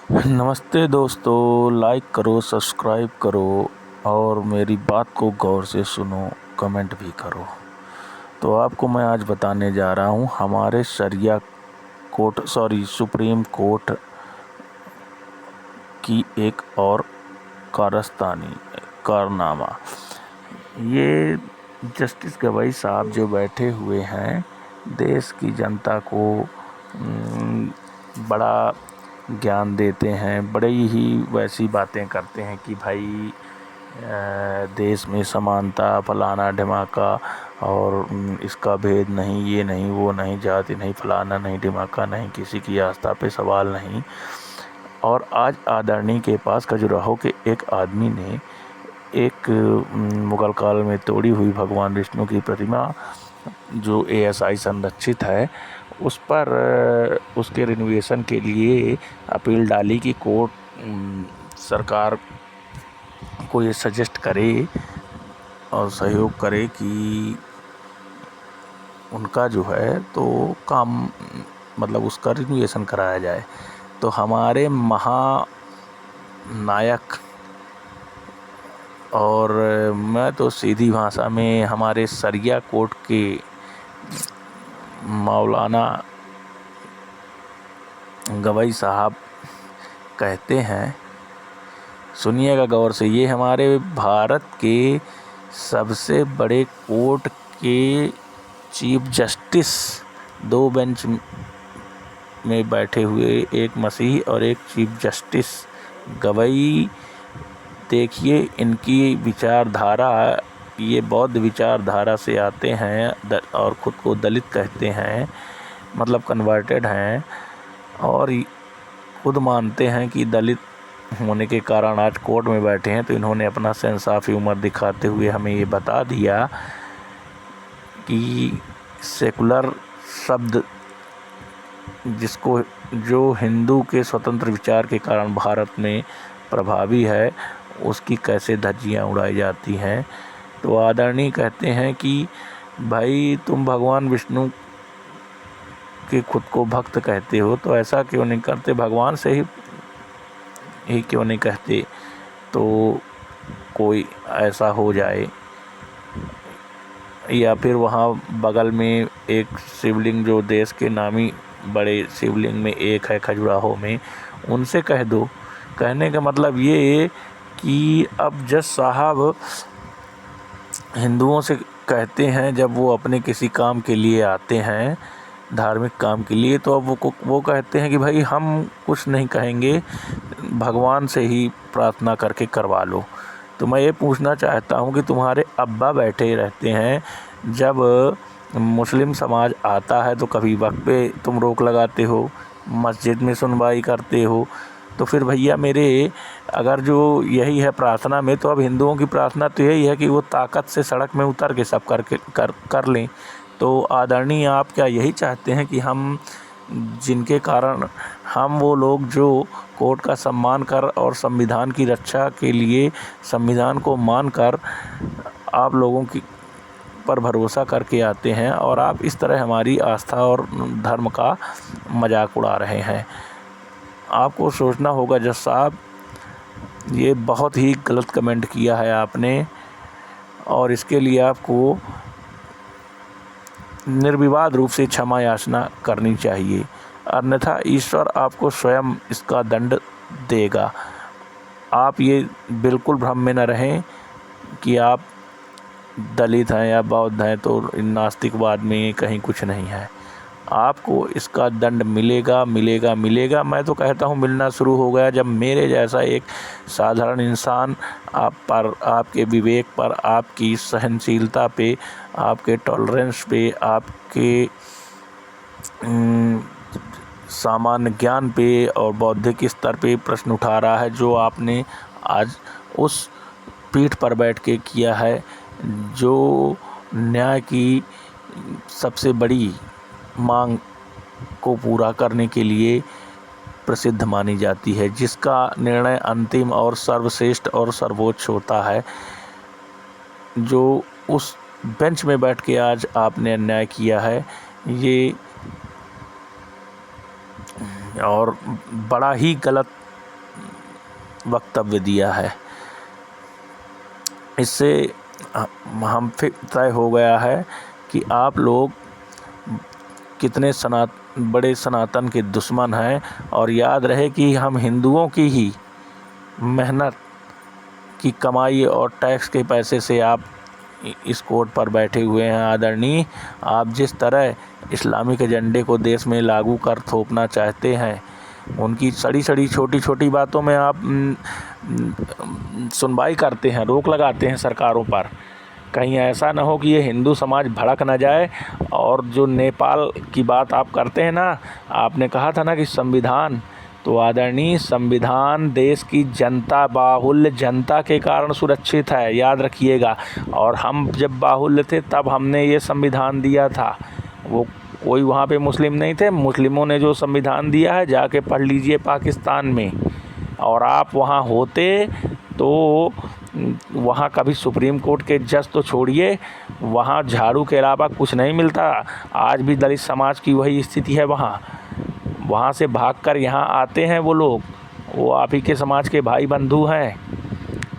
नमस्ते दोस्तों, लाइक करो, सब्सक्राइब करो और मेरी बात को गौर से सुनो, कमेंट भी करो। तो आपको मैं आज बताने जा रहा हूँ हमारे सुप्रीम कोर्ट की एक और कारनामा। ये जस्टिस गवाई साहब जो बैठे हुए हैं, देश की जनता को बड़ा ज्ञान देते हैं, बड़े ही वैसी बातें करते हैं कि भाई देश में समानता, फलाना ढिमाका और इसका भेद नहीं, ये नहीं, वो नहीं, जाति नहीं, फलाना नहीं, ढिमाका नहीं, किसी की आस्था पे सवाल नहीं। और आज आदरणीय के पास खजुराहो के एक आदमी ने एक मुगल काल में तोड़ी हुई भगवान विष्णु की प्रतिमा जो ASI संरक्षित है, उस पर उसके रिनोवेशन के लिए अपील डाली कि कोर्ट सरकार को ये सजेस्ट करे और सहयोग करे कि उनका जो है तो काम मतलब उसका रिनोवेशन कराया जाए। तो हमारे महानायक और मैं तो सीधी भाषा में हमारे सरिया कोर्ट के मौलाना गवई साहब कहते हैं, सुनिएगा गौर से, ये हमारे भारत के सबसे बड़े कोर्ट के चीफ जस्टिस, 2 बेंच में बैठे हुए, एक मसीह और एक चीफ जस्टिस गवई। देखिए इनकी विचारधारा, ये बौद्ध विचारधारा से आते हैं और ख़ुद को दलित कहते हैं, मतलब कन्वर्टेड हैं, और खुद मानते हैं कि दलित होने के कारण आज कोर्ट में बैठे हैं। तो इन्होंने अपना इंसाफ़ी उम्र दिखाते हुए हमें ये बता दिया कि सेकुलर शब्द जो हिंदू के स्वतंत्र विचार के कारण भारत में प्रभावी है, उसकी कैसे धज्जियाँ उड़ाई जाती हैं। तो आदरणीय कहते हैं कि भाई तुम भगवान विष्णु के खुद को भक्त कहते हो, तो ऐसा क्यों नहीं करते, भगवान से ही क्यों नहीं कहते, तो कोई ऐसा हो जाए। या फिर वहाँ बगल में एक शिवलिंग जो देश के नामी बड़े शिवलिंग में एक है खजुराहो में, उनसे कह दो। कहने का मतलब ये कि अब जज साहब हिंदुओं से कहते हैं, जब वो अपने किसी काम के लिए आते हैं, धार्मिक काम के लिए, तो अब वो कहते हैं कि भाई हम कुछ नहीं कहेंगे, भगवान से ही प्रार्थना करके करवा लो। तो मैं ये पूछना चाहता हूँ कि तुम्हारे अब्बा बैठे रहते हैं, जब मुस्लिम समाज आता है तो कभी वक्त पे तुम रोक लगाते हो, मस्जिद में सुनवाई करते हो, तो फिर भैया मेरे अगर जो यही है प्रार्थना में, तो अब हिंदुओं की प्रार्थना तो यही है कि वो ताकत से सड़क में उतर के सब कर लें। तो आदरणीय आप क्या यही चाहते हैं कि हम, जिनके कारण हम वो लोग जो कोर्ट का सम्मान कर और संविधान की रक्षा के लिए संविधान को मानकर आप लोगों की पर भरोसा करके आते हैं, और आप इस तरह हमारी आस्था और धर्म का मजाक उड़ा रहे हैं। आपको सोचना होगा जज साहब, ये बहुत ही गलत कमेंट किया है आपने, और इसके लिए आपको निर्विवाद रूप से क्षमा याचना करनी चाहिए, अन्यथा ईश्वर आपको स्वयं इसका दंड देगा। आप ये बिल्कुल भ्रम में न रहें कि आप दलित हैं या बौद्ध हैं तो नास्तिकवाद में कहीं कुछ नहीं है। आपको इसका दंड मिलेगा मिलेगा मिलेगा। मैं तो कहता हूँ मिलना शुरू हो गया जब मेरे जैसा एक साधारण इंसान आप पर, आपके विवेक पर, आपकी सहनशीलता पे, आपके टॉलरेंस पे, आपके सामान्य ज्ञान पे और बौद्धिक स्तर पे प्रश्न उठा रहा है, जो आपने आज उस पीठ पर बैठ के किया है जो न्याय की सबसे बड़ी मांग को पूरा करने के लिए प्रसिद्ध मानी जाती है, जिसका निर्णय अंतिम और सर्वश्रेष्ठ और सर्वोच्च होता है। जो उस बेंच में बैठ के आज आपने अन्याय किया है, ये और बड़ा ही गलत वक्तव्य दिया है। इससे हम फिर तय हो गया है कि आप लोग कितने बड़े सनातन के दुश्मन हैं। और याद रहे कि हम हिंदुओं की ही मेहनत की कमाई और टैक्स के पैसे से आप इस कोर्ट पर बैठे हुए हैं। आदरणीय, आप जिस तरह इस्लामिक एजेंडे को देश में लागू कर थोपना चाहते हैं, उनकी सड़ी सड़ी छोटी छोटी बातों में आप सुनवाई करते हैं, रोक लगाते हैं सरकारों पर। कहीं ऐसा ना हो कि ये हिंदू समाज भड़क ना जाए। और जो नेपाल की बात आप करते हैं ना, आपने कहा था ना कि संविधान, तो आदरणीय, संविधान देश की जनता, बाहुल्य जनता के कारण सुरक्षित है, याद रखिएगा। और हम जब बाहुल्य थे तब हमने ये संविधान दिया था। वो कोई वहाँ पे मुस्लिम नहीं थे, मुस्लिमों ने जो संविधान दिया है जाके पढ़ लीजिए पाकिस्तान में। और आप वहाँ होते तो वहाँ कभी सुप्रीम कोर्ट के जज तो छोड़िए, वहाँ झाड़ू के अलावा कुछ नहीं मिलता। आज भी दलित समाज की वही स्थिति है। वहाँ से भागकर यहाँ आते हैं वो लोग, वो आप ही के समाज के भाई बंधु हैं,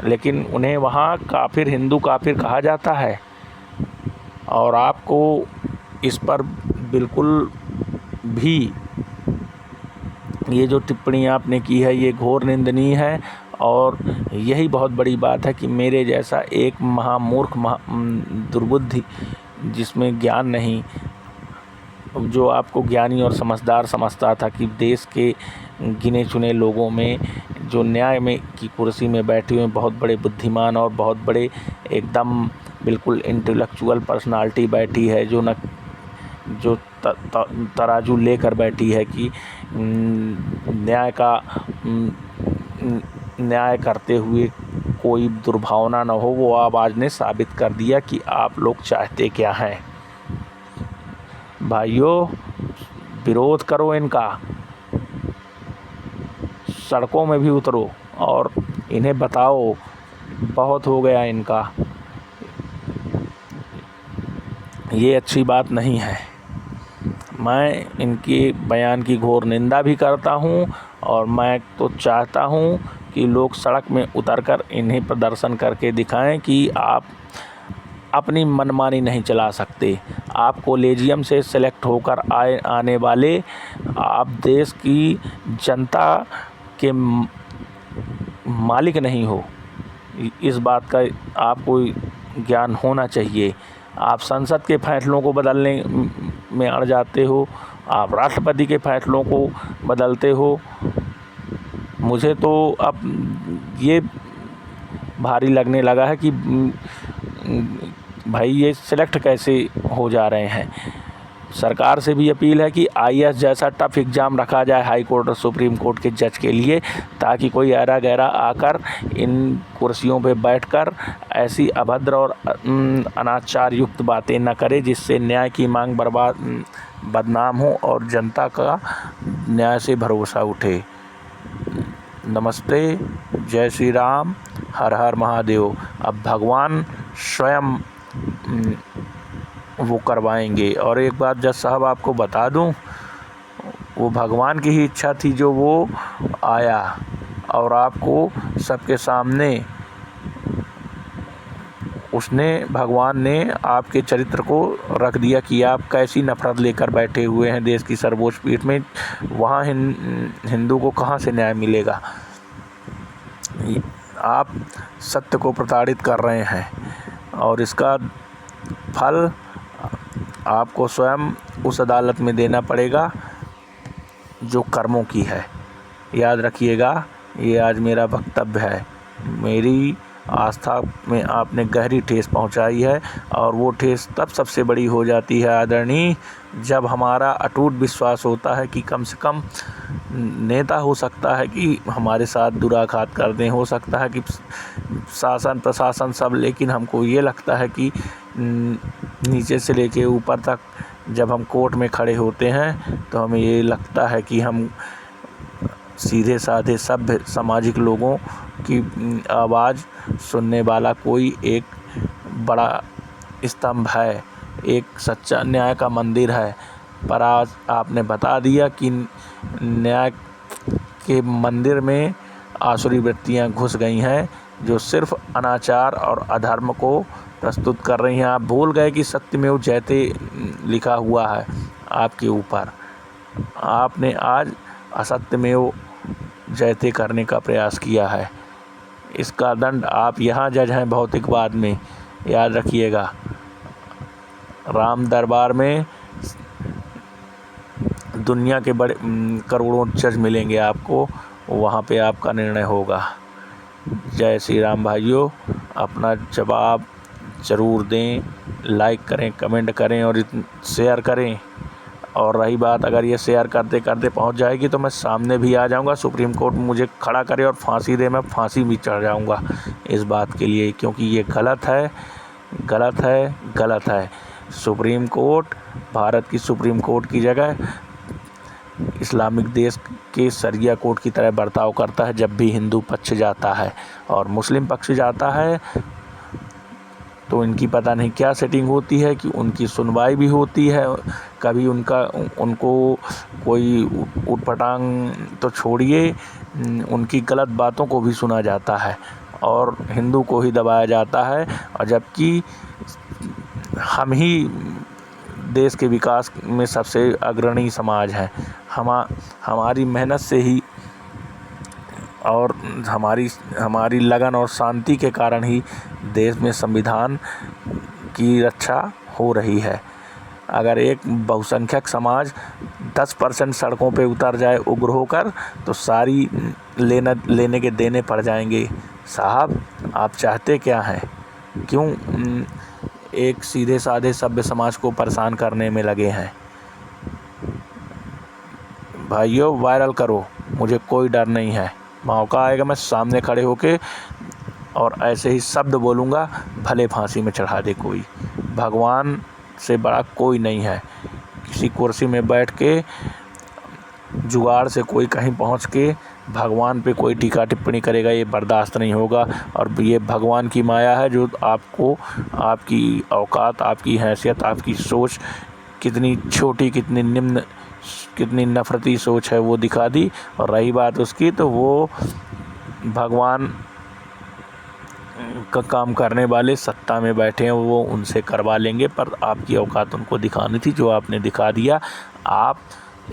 लेकिन उन्हें वहाँ काफिर, हिंदू काफिर कहा जाता है। और आपको इस पर बिल्कुल भी ये जो टिप्पणी आपने की है ये घोर निंदनीय है। और यही बहुत बड़ी बात है कि मेरे जैसा एक महामूर्ख, दुर्बुद्धि, जिसमें ज्ञान नहीं, जो आपको ज्ञानी और समझदार समझता था कि देश के गिने चुने लोगों में जो न्याय में की कुर्सी में बैठे हुए बहुत बड़े बुद्धिमान और बहुत बड़े एकदम बिल्कुल इंटेलेक्चुअल पर्सनालिटी बैठी है, जो तराजू लेकर बैठी है कि न्याय करते हुए कोई दुर्भावना न हो, वो आवाज़ ने साबित कर दिया कि आप लोग चाहते क्या हैं। भाइयों, विरोध करो इनका, सड़कों में भी उतरो और इन्हें बताओ बहुत हो गया इनका, ये अच्छी बात नहीं है। मैं इनके बयान की घोर निंदा भी करता हूँ और मैं तो चाहता हूँ कि लोग सड़क में उतरकर इन्हें प्रदर्शन करके दिखाएं कि आप अपनी मनमानी नहीं चला सकते। आप कॉलेजियम से सेलेक्ट होकर आने वाले, आप देश की जनता के मालिक नहीं हो, इस बात का आपको ज्ञान होना चाहिए। आप संसद के फैसलों को बदलने में अड़ जाते हो, आप राष्ट्रपति के फैसलों को बदलते हो। मुझे तो अब ये भारी लगने लगा है कि भाई ये सिलेक्ट कैसे हो जा रहे हैं। सरकार से भी अपील है कि आईएएस जैसा टफ एग्ज़ाम रखा जाए हाई कोर्ट और सुप्रीम कोर्ट के जज के लिए, ताकि कोई ऐरा गैरा आकर इन कुर्सियों पे बैठकर ऐसी अभद्र और अनाचार युक्त बातें न करे जिससे न्याय की मांग बदनाम हो और जनता का न्याय से भरोसा उठे। नमस्ते, जय श्री राम, हर हर महादेव। अब भगवान स्वयं वो करवाएंगे। और एक बात जज साहब आपको बता दूं, वो भगवान की ही इच्छा थी जो वो आया और आपको सबके सामने भगवान ने आपके चरित्र को रख दिया कि आप कैसी नफरत लेकर बैठे हुए हैं देश की सर्वोच्च पीठ में। वहाँ हिंदू को कहाँ से न्याय मिलेगा। आप सत्य को प्रताड़ित कर रहे हैं और इसका फल आपको स्वयं उस अदालत में देना पड़ेगा जो कर्मों की है। याद रखिएगा, ये आज मेरा वक्तव्य है। मेरी आस्था में आपने गहरी ठेस पहुंचाई है और वो ठेस तब सबसे बड़ी हो जाती है आदरणीय, जब हमारा अटूट विश्वास होता है कि कम से कम नेता हो सकता है कि हमारे साथ दुराघात कर दें, हो सकता है कि शासन प्रशासन सब, लेकिन हमको ये लगता है कि नीचे से लेके ऊपर तक जब हम कोर्ट में खड़े होते हैं तो हमें ये लगता है कि हम सीधे साधे सभ्य सामाजिक लोगों की आवाज़ सुनने वाला कोई एक बड़ा स्तंभ है, एक सच्चा न्याय का मंदिर है। पर आज आपने बता दिया कि न्याय के मंदिर में आसुरी वृत्तियाँ घुस गई हैं जो सिर्फ अनाचार और अधर्म को प्रस्तुत कर रही हैं। आप भूल गए कि सत्यमेव जयते लिखा हुआ है आपके ऊपर। आपने आज असत्यमेव जयते करने का प्रयास किया है। इसका दंड आप यहाँ जज हैं भौतिकवाद में, याद रखिएगा। राम दरबार में दुनिया के बड़े करोड़ों जज मिलेंगे आपको, वहाँ पे आपका निर्णय होगा। जय श्री राम भाइयों। अपना जवाब ज़रूर दें, लाइक करें, कमेंट करें और शेयर करें। और रही बात, अगर ये शेयर करते करते पहुंच जाएगी तो मैं सामने भी आ जाऊंगा। सुप्रीम कोर्ट मुझे खड़ा करे और फांसी दे, मैं फांसी भी चढ़ जाऊंगा इस बात के लिए, क्योंकि ये गलत है, गलत है, गलत है। सुप्रीम कोर्ट भारत की सुप्रीम कोर्ट की जगह इस्लामिक देश के शरिया कोर्ट की तरह बर्ताव करता है जब भी हिंदू पक्ष जाता है और मुस्लिम पक्ष जाता है तो इनकी पता नहीं क्या सेटिंग होती है कि उनकी सुनवाई भी होती है। कभी उनको कोई उटपटांग तो छोड़िए, उनकी गलत बातों को भी सुना जाता है और हिंदू को ही दबाया जाता है। और जबकि हम ही देश के विकास में सबसे अग्रणी समाज हैं। हमारी मेहनत से ही और हमारी लगन और शांति के कारण ही देश में संविधान की रक्षा हो रही है। अगर एक बहुसंख्यक समाज 10% सड़कों पे उतर जाए उग्र होकर तो सारी लेने के देने पड़ जाएंगे। साहब, आप चाहते क्या हैं? क्यों एक सीधे साधे सभ्य समाज को परेशान करने में लगे हैं? भाइयों, वायरल करो, मुझे कोई डर नहीं है। मौका आएगा मैं सामने खड़े होके और ऐसे ही शब्द बोलूँगा, भले फांसी में चढ़ा दे कोई। भगवान से बड़ा कोई नहीं है। किसी कुर्सी में बैठ के जुगाड़ से कोई कहीं पहुंच के भगवान पे कोई टीका टिप्पणी करेगा, ये बर्दाश्त नहीं होगा। और ये भगवान की माया है जो आपको आपकी औकात, आपकी हैसियत, आपकी सोच कितनी छोटी, कितनी निम्न, कितनी नफरती सोच है वो दिखा दी। और रही बात उसकी, तो वो भगवान का काम करने वाले सत्ता में बैठे हैं, वो उनसे करवा लेंगे, पर आपकी औकात उनको दिखानी थी, जो आपने दिखा दिया। आप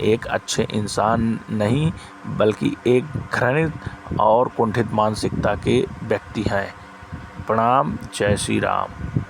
एक अच्छे इंसान नहीं बल्कि एक घृणित और कुंठित मानसिकता के व्यक्ति हैं। प्रणाम। जय श्री राम।